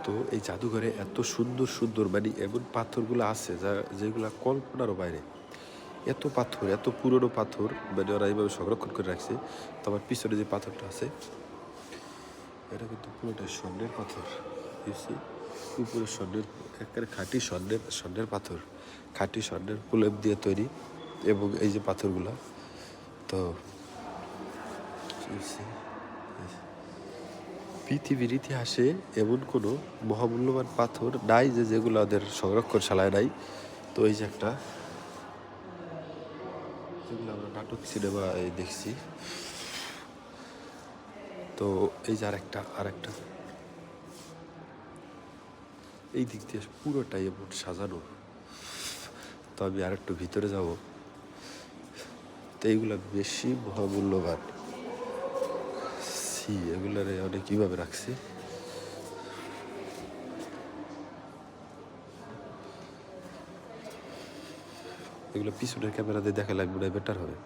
তো এই জাদুঘরে এত সুন্দর সুন্দর মানে এমন পাথরগুলো আছে যেগুলো কল্পনারও বাইরে। এত পাথর, এত পুরনো পাথর মানে ওরা এইভাবে সংরক্ষণ করে রাখছে। তো আমার পিছনে যে পাথরটা আছে এটা কিন্তু পুরোটাই স্বর্ণের পাথর। বুঝছি উপরে স্বর্ণের একেবারে খাঁটি স্বর্ণের পাথর, খাঁটি স্বর্ণের প্রলেপ দিয়ে তৈরি। এবং এই যে পাথরগুলা তো পৃথিবীর ইতিহাসে এমন কোনো মহামূল্যবান পাথর নাই যেগুলো ওদের সংরক্ষণশালায় নাই। তো এই যে একটা, যেগুলো আমরা নাটক সিনেমায় দেখছি। তো এই যে আরেকটা এই দিক দিয়ে পুরোটাই এমন সাজানো। তো আমি আরেকটু ভিতরে যাব। তো এইগুলা বেশি মহামূল্যবান। এগুলার অনেক কীভাবে রাখছে। এগুলো পিছনের ক্যামেরা দিয়ে দেখা লাগবে না, বেটার হবে।